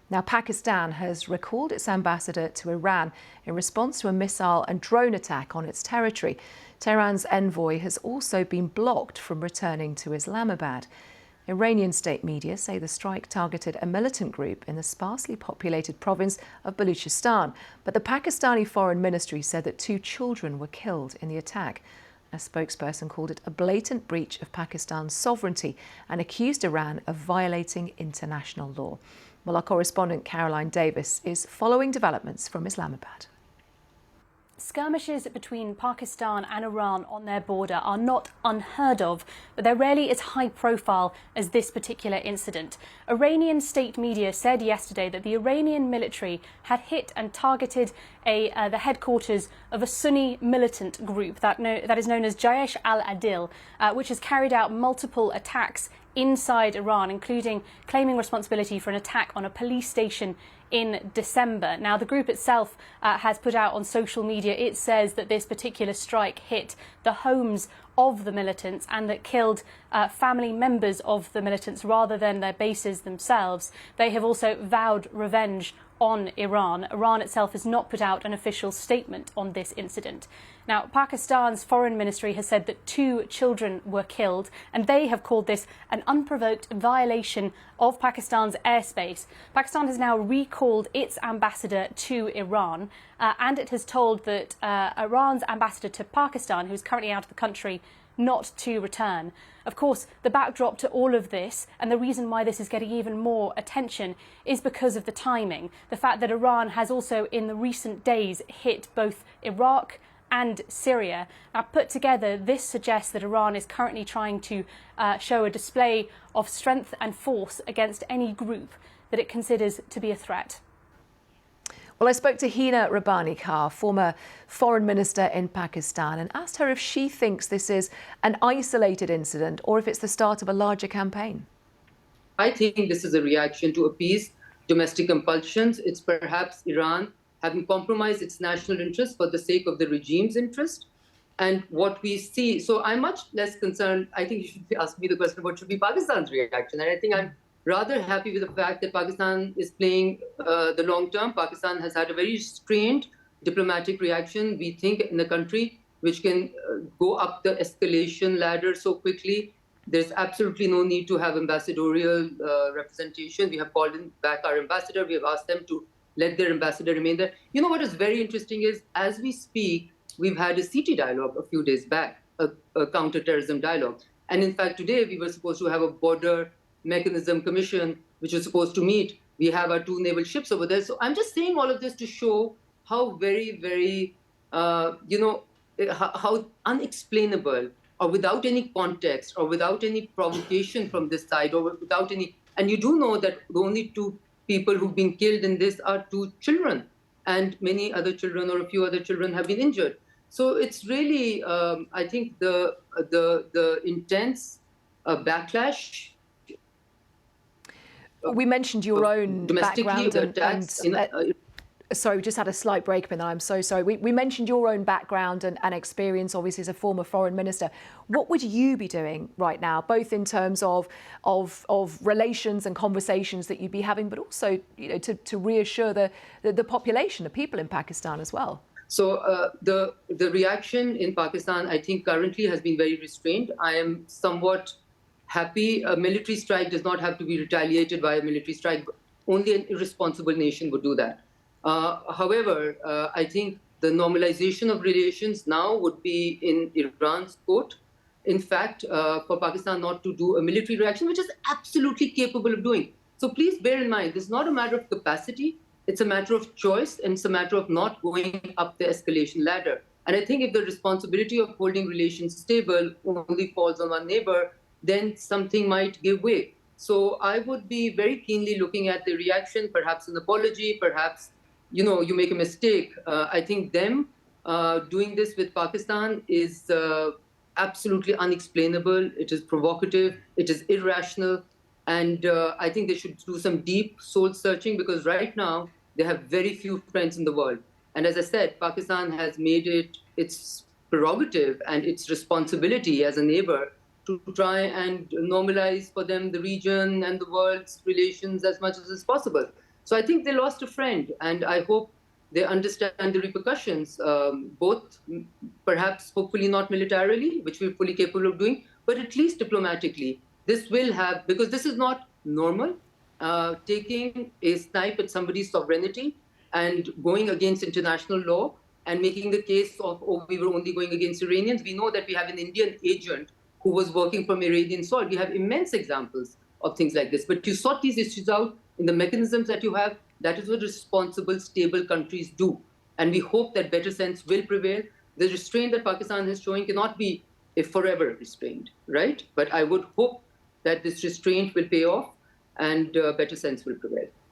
Now, Pakistan has recalled its ambassador to Iran in response to a missile and drone attack on its territory. Tehran's envoy has also been blocked from returning to Islamabad. Iranian state media say the strike targeted a militant group in the sparsely populated province of Balochistan, but the Pakistani Foreign Ministry said that 2 children were killed in the attack. A spokesperson called it a blatant breach of Pakistan's sovereignty and accused Iran of violating international law. Well, our correspondent Caroline Davis is following developments from Islamabad. Skirmishes between Pakistan and Iran on their border are not unheard of, but they're rarely as high profile as this particular incident. Iranian state media said yesterday that the Iranian military had hit and targeted the headquarters of a Sunni militant group that is known as Jaish al-Adli, which has carried out multiple attacks inside Iran, including claiming responsibility for an attack on a police station in December. Now, the group itself has put out on social media, it says that this particular strike hit the homes of the militants and that killed family members of the militants rather than their bases themselves. They have also vowed revenge on Iran. Iran itself has not put out an official statement on this incident. Now, Pakistan's foreign ministry has said that 2 children were killed, and they have called this an unprovoked violation of Pakistan's airspace. Pakistan has now recalled its ambassador to Iran, and it has told that Iran's ambassador to Pakistan, who's currently out of the country, not to return. Of course, the backdrop to all of this, and the reason why this is getting even more attention, is because of the timing. The fact that Iran has also in the recent days hit both Iraq and Syria. Now, put together, this suggests that Iran is currently trying to show a display of strength and force against any group that it considers to be a threat. Well, I spoke to Hina Rabbani Khan, former foreign minister in Pakistan, and asked her if she thinks this is an isolated incident or if it's the start of a larger campaign. I think this is a reaction to appease domestic compulsions. It's perhaps Iran having compromised its national interest for the sake of the regime's interest. And what we see, so I'm much less concerned. I think you should ask me the question, what should be Pakistan's reaction? And I think I'm rather happy with the fact that Pakistan is playing the long term. Pakistan has had a very strained diplomatic reaction, we think, in a country which can go up the escalation ladder so quickly. There's absolutely no need to have ambassadorial representation. We have called back our ambassador. We have asked them to let their ambassador remain there. You know what is very interesting is, as we speak, we've had a CT dialogue a few days back, a counter-terrorism dialogue. And in fact, today we were supposed to have a border mechanism commission, which was supposed to meet. We have our 2 naval ships over there. So I'm just saying all of this to show how very, very, how unexplainable, or without any context, or without any provocation from this side, or without any, and you do know that the only 2 people who've been killed in this are 2 children, and many other children or a few other children have been injured. So it's really, I think, the intense backlash. We mentioned your own background sorry, we just had a slight break in there. I'm so sorry. We mentioned your own background and experience, obviously, as a former foreign minister. What would you be doing right now, both in terms of relations and conversations that you'd be having, but also, to reassure the population, the people in Pakistan as well? So the reaction in Pakistan, I think, currently has been very restrained. I am somewhat happy. A military strike does not have to be retaliated by a military strike. Only an irresponsible nation would do that. However, I think the normalization of relations now would be in Iran's court. In fact, for Pakistan not to do a military reaction, which is absolutely capable of doing. So please bear in mind, this is not a matter of capacity. It's a matter of choice, and it's a matter of not going up the escalation ladder. And I think if the responsibility of holding relations stable only falls on one neighbor, then something might give way. So I would be very keenly looking at the reaction, perhaps an apology, perhaps you make a mistake. I think them doing this with Pakistan is absolutely unexplainable. It is provocative. It is irrational. And I think they should do some deep soul searching, because right now they have very few friends in the world. And as I said, Pakistan has made it its prerogative and its responsibility as a neighbor to try and normalize for them the region and the world's relations as much as is possible. So I think they lost a friend, and I hope they understand the repercussions, both perhaps hopefully not militarily, which we're fully capable of doing, but at least diplomatically. This will have, because this is not normal, taking a snipe at somebody's sovereignty and going against international law and making the case of, oh, we were only going against Iranians. We know that we have an Indian agent who was working from Iranian soil. We have immense examples of things like this. But you sort these issues out in the mechanisms that you have. That is what responsible, stable countries do. And we hope that better sense will prevail. The restraint that Pakistan is showing cannot be a forever restraint, right? But I would hope that this restraint will pay off and better sense will prevail.